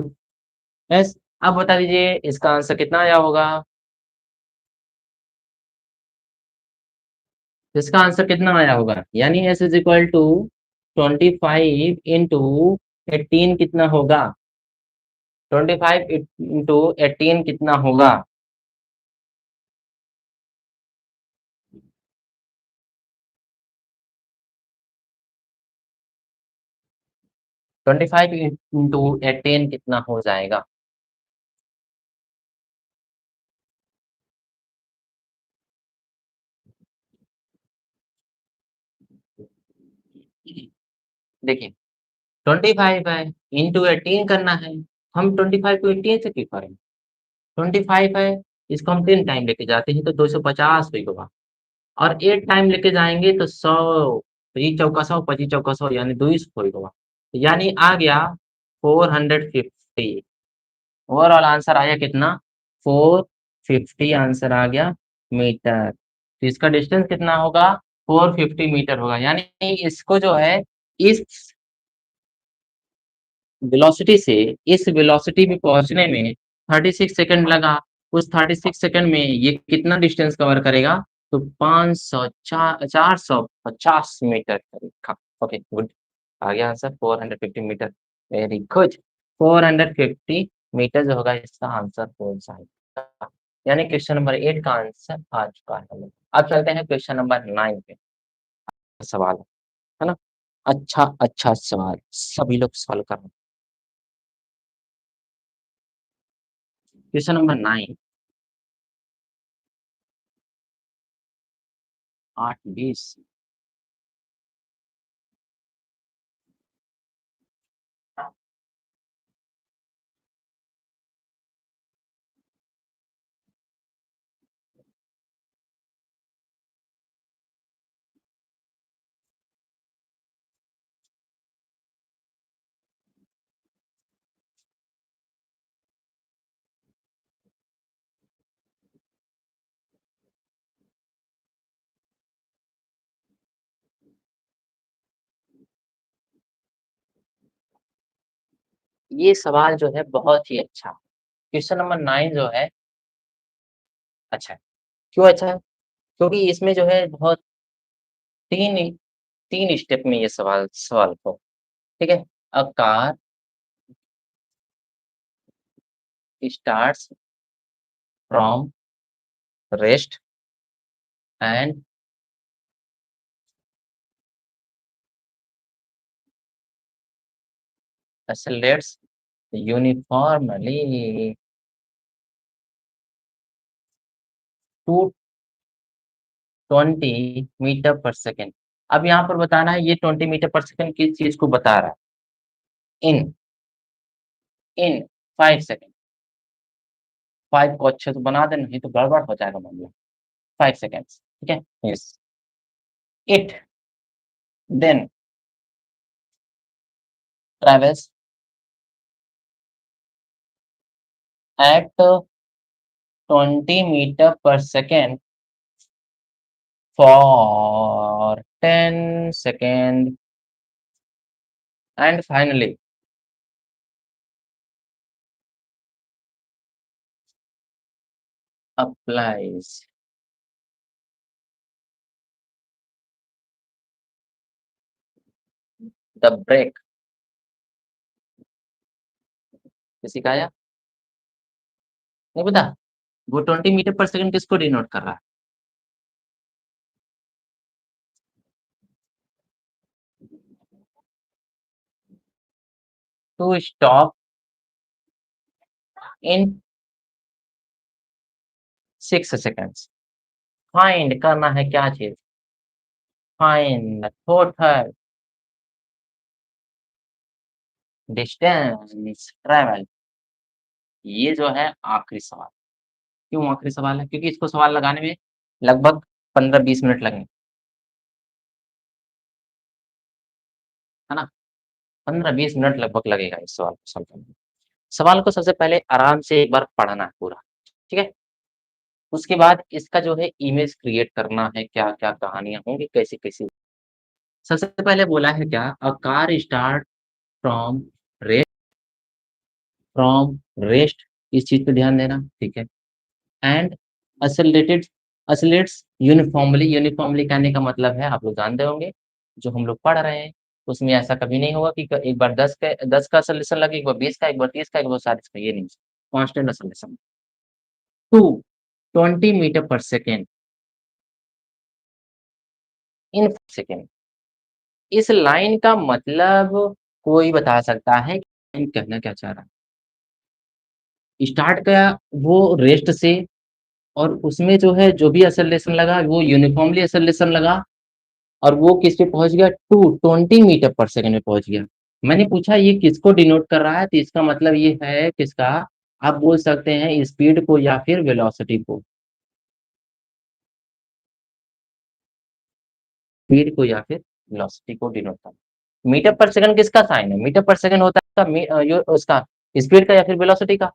s. अब बता दीजिए इसका आंसर कितना आया होगा? इसका आंसर कितना आया होगा? यानी s is equal to 25 into 18 कितना होगा? 25 इंटू 18 कितना होगा? 25 इंटू 18 कितना हो जाएगा? देखिए 25 है, इंटू 18 करना है। हम 25 को 18 से क्यों करें? 25 है, इसको हम 10 टाइम लेके जाते हैं तो 250 होगा, और 8 टाइम लेके जाएंगे तो 100। पची चौका 100, पची चौका 100 यानी 200 होगा, यानी आ गया 450। ओवरऑल आंसर आया कितना? 450 आंसर आ गया मीटर। तो इसका डिस्टेंस कितना होगा? 450 मीटर होगा। यानी इसको जो है इस वेलोसिटी से इस वेलोसिटी पे पहुंचने में 36 सेकंड लगा। उस 36 सेकंड में ये कितना डिस्टेंस कवर करेगा? तो 500 450 मीटर करेगा। ओके गुड, आ गया answer 450 metre. Very good, 450 metre जो होगा इसका आंसर हो जाएगा। यानी क्वेश्चन नंबर 8 का आंसर आ चुका है। अब चलते हैं क्वेश्चन नंबर 9 पे। सवाल है ना, अच्छा अच्छा सवाल, सभी लोग सॉल्व करना। Question number 9, 8:20। ये सवाल जो है बहुत ही अच्छा। क्वेश्चन नंबर 9 जो है अच्छा है। क्यों अच्छा है? क्योंकि इसमें जो है बहुत 3 3 स्टेप में ये सवाल सॉल्व हो, ठीक है? A car starts from rest and accelerates uniformly to 20 metre per second. अब यहाँ पर बताना है ये 20 मीटर पर सेकंड किस चीज़ को बता रहा है? इन इन 5 सेकंड। 5 को अच्छे से बना देना, नहीं तो गड़बड़ हो जाएगा मामला। 5 सेकंड्स, ठीक है? Yes. It then travels at 20 metre per second for 10 second and finally applies the brake। किसी का आया? नहीं पता? वो 20 मीटर पर सेकंड किसको डिनोट कर रहा है? To stop in 6 seconds. Find करना है क्या चीज़? Find the total distance travel. ये जो है आखिरी सवाल। क्यों आखिरी सवाल है? क्योंकि इसको सवाल लगाने में लगभग 15-20 मिनट लगेंगे, है ना? 15-20 मिनट लगभग लगेगा इस सवाल को सॉल्व करने में। सवाल को सबसे पहले आराम से एक बार पढ़ना है पूरा, ठीक है? उसके बाद इसका जो है इमेज क्रिएट करना है, क्या-क्या कहानियाँ होंगी, कैसी-कैसी। सबसे पहले बोला है क्या? अ कार स्टार्ट फ्रॉम रे फ्रॉम रेस्ट, इस चीज़ पे ध्यान देना, ठीक है? And accelerated accelerates uniformly, uniformly कहने का मतलब है आप लोग जानते होंगे, जो हम लोग पढ़ रहे हैं, उसमें ऐसा कभी नहीं होगा कि एक बार 10 का एक्सेलरेशन लगे, एक बार 20 का, एक बार 30 का, एक बार 40 का, ये नहीं। Constant acceleration. 2 20 metre per second in second. इस लाइन का मतलब कोई बता सकता है कि लाइन कहना क्या चाह रहा है? स्टार्ट किया वो रेस्ट से और उसमें जो है जो भी एक्सेलरेशन लगा वो यूनिफॉर्मली एक्सेलरेशन लगा और वो किस पे पहुँच गया? 220 मीटर पर सेकंड में पहुँच गया। मैंने पूछा ये किसको डिनोट कर रहा है? तो इसका मतलब ये है किसका? आप बोल सकते हैं स्पीड को या फिर वेलोसिटी को। स्पीड को या फिर वेलोसिटी को डिनोट करता है। मीटर पर सेकंड किसका साइन है? मीटर पर सेकंड होता है उसका यो उसका स्पीड का या फिर वेलोसिटी का।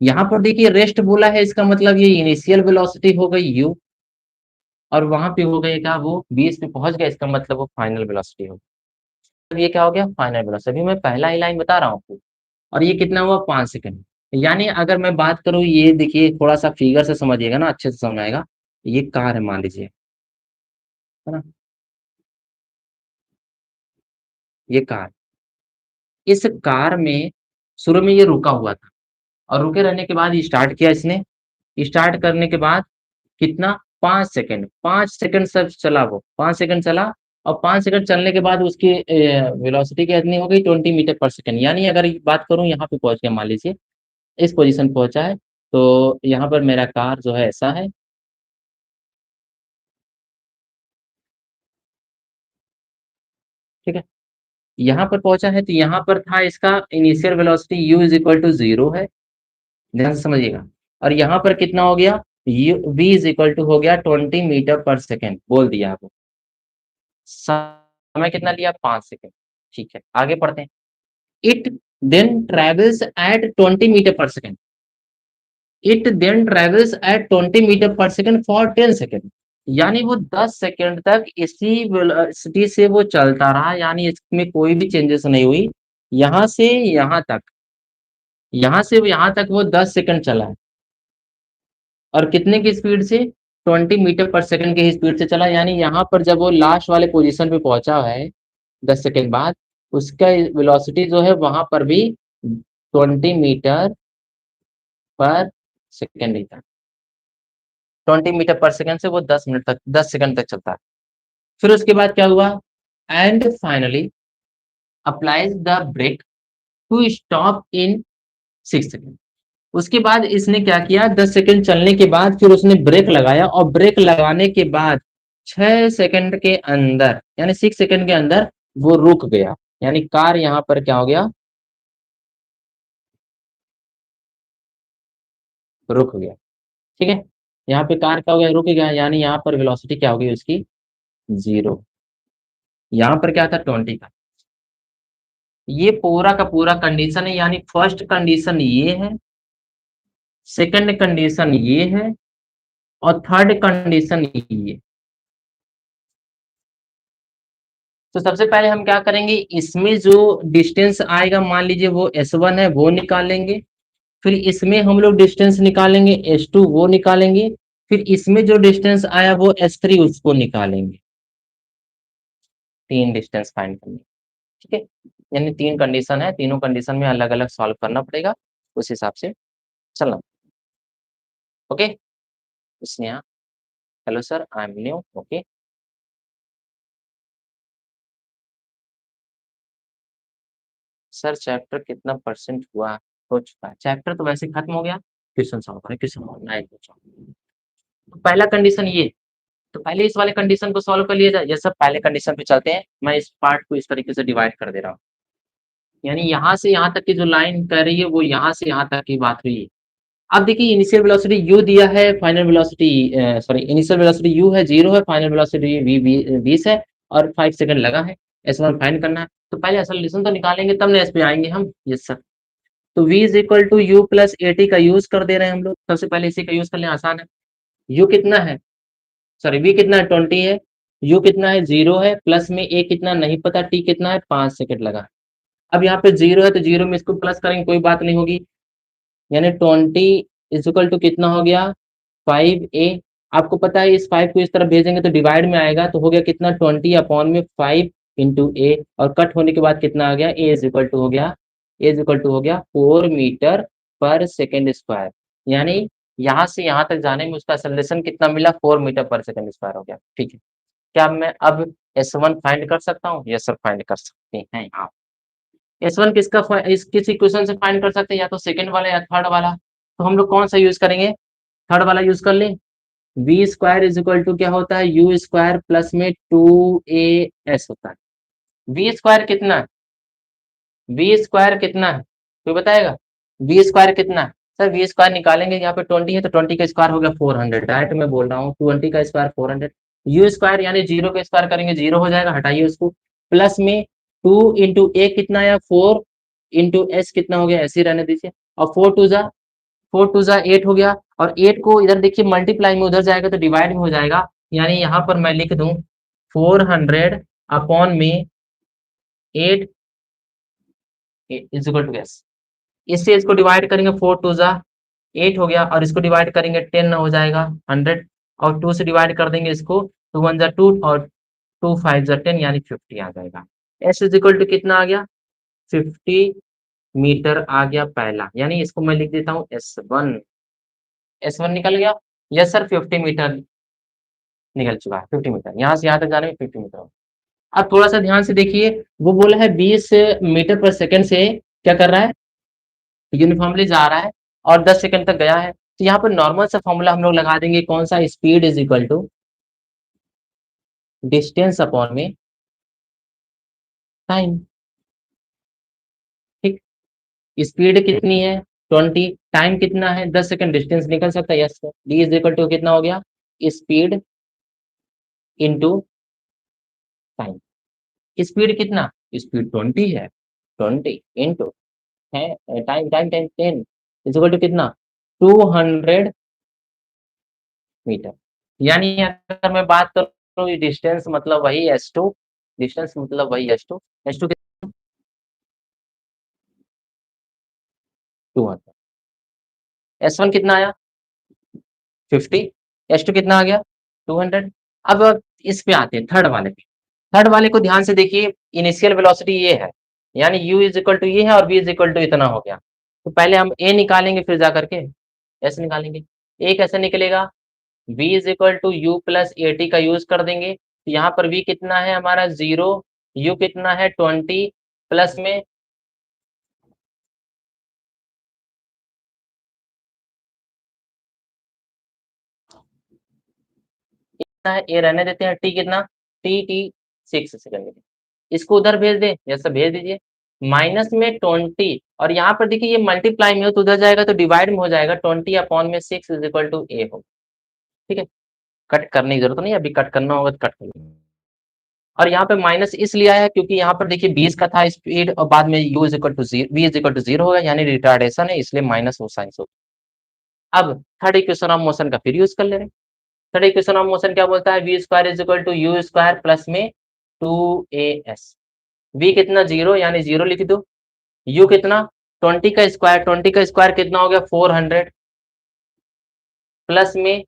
यहाँ पर देखिए रेस्ट बोला है इसका मतलब ये इनिशियल वेलोसिटी हो गई u और वहाँ पे हो गई क्या वो 20 पे पहुँच गया इसका मतलब वो फाइनल वेलोसिटी हो गई। ये क्या हो गया? Final velocity. अभी मैं पहला ही लाइन बता रहा हूँ आपको और ये कितना हुआ 5 सेकंड। यानी अगर मैं बात करूँ ये देखिए थोड़ा-सा फिगर से समझिएगा ना अच्छे से समझ आएगा। ये कार है मान लीजिए, है ना? ये कार। इस कार में शुरू में ये रुका हुआ था और रुके रहने के बाद स्टार्ट किया इसने। स्टार्ट करने के बाद कितना 5 सेकंड 5 सेकंड सिर्फ चला वो 5 सेकंड चला और 5 सेकंड चलने के बाद उसकी वेलोसिटी कितनी हो गई 20 मीटर पर सेकंड यानी अगर बात करूँ यहाँ पे पहुँच गया मान लीजिए, इस पोज़ीशन पे पहुँचा है, तो यहाँ पर मेरा कार जो है ऐसा है ठीक है, यहाँ पर पहुंचा है तो यहाँ पर था इसका initial velocity u is equal to 0 है, ध्यान से समझिएगा। और यहाँ पर कितना हो गया, v इज इक्वल टू हो गया 20 मीटर पर सेकेंड, बोल दिया आपको। समय कितना लिया, 5 सेकेंड। ठीक है, आगे पढ़ते हैं। It then travels at 20 metre per second, it then travels at 20 metre per second for 10 second, यानी वो 10 सेकेंड तक इसी वेलोसिटी से वो चलता रहा, यानी इसमें कोई भी चेंजेस नहीं हुई। यहाँ से यहाँ तक, यहाँ से यहाँ तक वो 10 सेकेंड चला है। और कितने की स्पीड से, 20 मीटर पर सेकेंड की स्पीड से चला, यानी यहाँ पर जब वो लास्ट वाले पोजीशन पे पहुंचा है 10 सेकेंड बाद, उसका वेलोसिटी जो है वहां पर भी 20 मीटर पर सेकेंड ही था। 20 मीटर पर सेकेंड से वो 10 मिनट तक, 10 सेकेंड तक चलता है। फिर उसके बाद क्या हुआ, and finally applies the brake to stop in 6 second. उसके बाद इसने क्या किया, 10 सेकेंड चलने के बाद फिर उसने ब्रेक लगाया, और ब्रेक लगाने के बाद 6 सेकेंड के अंदर, यानी 6 सेकेंड के अंदर वो रुक गया, यानी कार यहाँ पर क्या हो गया, रुक गया। ठीक है, यहाँ पे कार क्या हो गया, रुक गया, यानी यहाँ पर वेलोसिटी क्या होगी उसकी, 0। यहाँ पर क्या था, 20 का। ये पूरा का पूरा कंडीशन है, यानी फर्स्ट कंडीशन ये है, सेकंड कंडीशन ये है, और थर्ड कंडीशन ये। तो सबसे पहले हम क्या करेंगे, इसमें जो डिस्टेंस आएगा मान लीजिए वो S1 है, वो निकालेंगे। फिर इसमें हम लोग डिस्टेंस निकालेंगे S2, वो निकालेंगे। फिर इसमें जो डिस्टेंस आया वो S3, उसको निकालेंगे। 3 डिस्टेंस फाइंड करनी, ठीक है। यानी 3 कंडीशन है, तीनों कंडीशन में अलग अलग सॉल्व करना पड़ेगा, उस हिसाब से चलना। Okay, Sneha, hello sir, I am new. Okay, sir chapter कितना परसेंट हुआ, हो चुका है चैप्टर, तो वैसे खत्म हो गया। क्वेश्चन सॉल्व करें, क्वेश्चन तो पहला कंडीशन ये, तो पहले इस वाले कंडीशन को सॉल्व कर लिया जाए। ये सब पहले कंडीशन पे चलते हैं, मैं इस पार्ट को इस तरीके से डिवाइड कर दे रहा हूँ। यानी यहाँ से यहाँ तक की जो लाइन कर रही है वो यहाँ से यहाँ तक की बात हुई है। अब देखिए इनिशियल वेलोसिटी u दिया है, final velocity sorry initial velocity u है, 0 है, फाइनल वेलोसिटी v 20 है, और 5 सेकंड लगा है। S1 फाइंड करना है, तो पहले एक्सेलरेशन तो निकालेंगे, तब ना S पे आएंगे हम। यस सर, तो v is equal to u plus AT का यूज कर दे रहे हैं हम लोग। सबसे पहले इसी का यूज कर लें, आसान है। u कितना है, सॉरी v कितना है, 20 है, u कितना है, 0 है, प्लस में a कितना नहीं पता, t कितना है, 5 सेकंड लगा। अब यहाँ पे 0 है तो 0 में इसको प्लस करेंगे, कोई बात नहीं होगी, यानी 20 इज इक्वल टू कितना हो गया, 5a। आपको पता है इस 5 को इस तरफ भेजेंगे तो डिवाइड में आएगा, तो हो गया कितना, 20 अपॉन में 5 इंटू ए, और कट होने के बाद कितना आ गया, a इज इक्वल टू हो गया, a इज इक्वल टू हो गया 4 मीटर पर सेकेंड स्क्वायर। यानी यहाँ से यहाँ तक जाने में उसका एक्सेलरेशन कितना मिला, 4 मीटर पर सेकेंड स्क्वायर हो गया। ठीक है, क्या मैं अब S1 फाइंड कर सकता हूँ? यस सर, फाइंड कर सकते हैं आप। S1 किसका किस इक्वेशन से फाइंड कर सकते हैं, या तो सेकंड वाला या थर्ड वाला। तो हम लोग कौन सा यूज करेंगे, थर्ड वाला यूज कर लें। V square is equal to क्या होता है, यू स्क्वायर प्लस में 2as होता है। वी स्क्वायर कितना है, वी स्क्वायर कितना है, कोई बताएगा, वी स्क्वायर कितना है। सर वी स्क्वायर निकालेंगे, यहाँ पे 20 है तो 20 का स्क्वायर हो गया 400, डायरेक्ट मैं बोल रहा हूँ 20 का स्क्वायर 400। यू स्क्वायर यानी 0 का स्क्वायर करेंगे 0 हो जाएगा, हटाइए उसको। प्लस में 2 इंटू ए कितना आया, 4 इंटू एस कितना हो गया, ऐसे ही रहने दीजिए। और 4 टू जा 8 हो गया, और 8 को इधर देखिए मल्टीप्लाई में उधर जाएगा तो डिवाइड में हो जाएगा। यानी यहाँ पर मैं लिख दूं 400 अपॉन में 8 इज इक्वल टू एस। इससे इसको डिवाइड करेंगे, 4 टू जा 8 हो गया, और इसको डिवाइड करेंगे 10 हो जाएगा 100, और 2 से डिवाइड कर देंगे इसको, तो 1 जा 2 और 2 5 जा 10, यानी 50 आ जाएगा। एस इज इक्वल टू कितना आ गया, 50 मीटर आ गया पहला, यानी इसको मैं लिख देता हूँ S1। S1 निकल गया, यस सर 50 मीटर निकल चुका है, 50 मीटर, यहाँ से यहाँ तक जाने में 50 मीटर। अब थोड़ा सा ध्यान से देखिए, वो बोला है 20 मीटर पर सेकंड से क्या कर रहा है, यूनिफॉर्मली जा रहा है, और 10 सेकंड तक गया है। तो यहाँ पर नॉर्मल सा फॉर्मूला हम लोग लगा देंगे, कौन सा, speed is equal to distance upon में टाइम। ठीक, स्पीड कितनी है 20, टाइम कितना है 10 सेकंड, डिस्टेंस निकल सकता है, yes. D is equal to कितना हो गया, स्पीड इनटू टाइम। स्पीड कितना, स्पीड 20 है, 20 इनटू है time, time time 10 is equal to कितना 200 मीटर। यानी अगर मैं बात करूँ डिस्टेंस मतलब वही S2, डिस्टेंस मतलब वही S2, S2 200, S1 कितना आया 50, S2 कितना आ गया 200। अब इस पे आते हैं थर्ड वाले पे। थर्ड वाले को ध्यान से देखिए, इनिशियल वेलोसिटी ये है, यानी u इज इक्वल टू ये है और v इज इक्वल टू इतना हो गया। तो पहले हम a निकालेंगे फिर जा करके s निकालेंगे। a कैसे निकलेगा, v is equal to u plus a t का यूज कर देंगे। तो यहाँ पर v कितना है हमारा 0, u कितना है 20, प्लस में कितना है, a रहने देते हैं, t कितना t 6 सेकंड। इसको उधर भेज दें, जैसा भेज दीजिए, माइनस में 20, और यहाँ पर देखिए ये मल्टीप्लाई में हो तो उधर जाएगा तो डिवाइड में हो जाएगा, 20/6 इज इक्वल टू ए हो। ठीक है, कट करने की जरूरत नहीं, अभी कट करना होगा तो कट कर लेंगे। और यहाँ पे माइनस इसलिए आया क्योंकि यहाँ पर देखिए 20 का था स्पीड और बाद में u is equal to 0, v is equal to 0 होगा, यानी रिटार्डेशन है, इसलिए माइनस वो साइन हो। अब थर्ड इक्वेशन ऑफ मोशन का फिर यूज कर ले रहे हैं। थर्ड इक्वेशन ऑफ मोशन क्या बोलता है, v square is equal to u square plus में 2as। v कितना 0, यानी 0 लिख दो, u कितना 20 का स्क्वायर, 20 का स्क्वायर कितना हो गया 400, प्लस में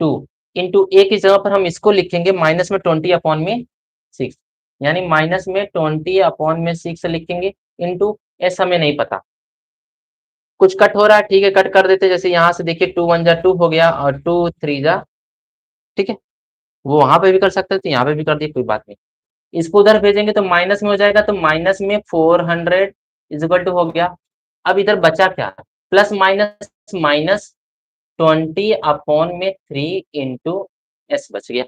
2 इंटू ए की जगह पर हम इसको लिखेंगे माइनस में 20/6, यानी माइनस में 20/6 लिखेंगे, इंटू एस हमें नहीं पता। कुछ कट हो रहा है, ठीक है कट कर देते, जैसे यहाँ से देखिए 2 1 जा 2 हो गया और 2 3 जा, ठीक है, वो वहां पे भी कर सकते थे, यहाँ पे भी कर दिए, कोई बात नहीं। इसको उधर भेजेंगे तो माइनस में हो जाएगा, तो माइनस में 400 इज इक्वल टू हो गया। अब इधर बचा क्या, plus minus minus 20/3 into S बच गया।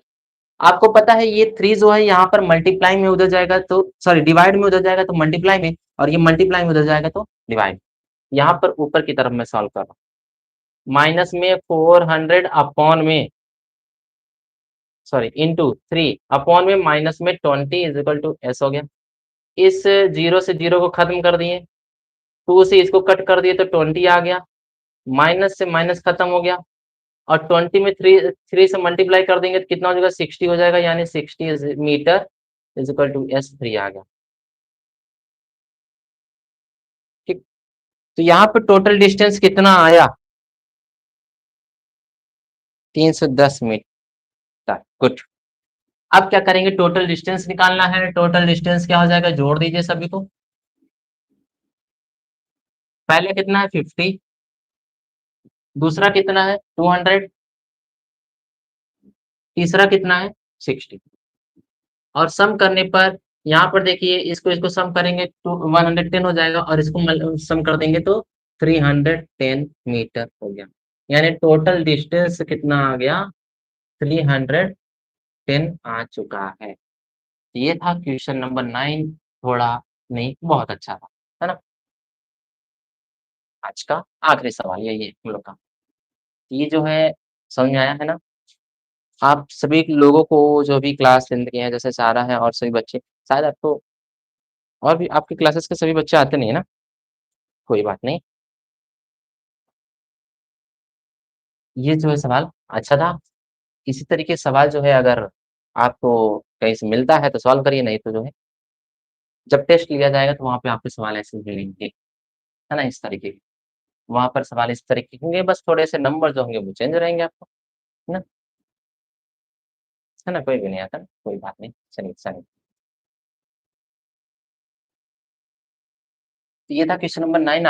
आपको पता है ये 3 जो है यहाँ पर मल्टीप्लाई में उधर जाएगा तो सॉरी डिवाइड में उधर जाएगा तो मल्टीप्लाई में, और ये मल्टीप्लाई में उधर जाएगा तो डिवाइड। यहाँ पर ऊपर की तरफ मैं सॉल्व कर रहा हूँ, माइनस में 400 अपॉन में सॉरी इंटू 3 अपॉन में माइनस में 20 इज इक्वल टू एस हो गया। इस 0 से 0 को खत्म कर दिए, 2 से इसको कट कर दिए तो 20 आ गया, माइनस से माइनस खत्म हो गया, और 20 में 3 से मल्टीप्लाई कर देंगे तो कितना हो जाएगा 60 हो जाएगा, यानी 60 metre is equal to S3 आ गया। ठीक, तो यहाँ पर टोटल डिस्टेंस कितना आया 310 मीटर। गुड। अब क्या करेंगे, टोटल डिस्टेंस निकालना है। टोटल डिस्टेंस क्या हो जाएगा, जोड़ दीजिए सभी को। पहले कितना है 50, दूसरा कितना है 200, तीसरा कितना है 60, और सम करने पर यहाँ पर देखिए इसको इसको सम करेंगे तो 110 हो जाएगा, और इसको सम कर देंगे तो 310 मीटर हो गया, यानी टोटल डिस्टेंस कितना आ गया 310 आ चुका है। ये था क्वेश्चन नंबर 9, थोड़ा नहीं बहुत अच्छा था, है ना। आज का आखिरी सवाल यही है हम लोग का। ये जो है समझ में आया है ना। आप सभी लोगों को जो भी क्लास 10th के हैं, जैसे सारा है और सभी बच्चे, शायद आपको और भी आपकी क्लासेस के सभी बच्चे आते नहीं है ना, कोई बात नहीं। ये जो है सवाल अच्छा था। इसी तरीके से सवाल जो है अगर आपको कहीं से मिलता है तो सॉल्व करिए, नहीं तो जो है जब टेस्ट लिया जाएगा तो वहाँ पे आपके सवाल ऐसे मिलेंगे, है ना, इस तरीके के। वहाँ पर सवाल इस तरीके के होंगे, बस थोड़े से नंबर जो होंगे वो चेंज रहेंगे आपको, है ना, है ना, कोई भी नहीं आता ना, कोई बात नहीं, चलिए चलिए। तो ये था क्वेश्चन नंबर 9।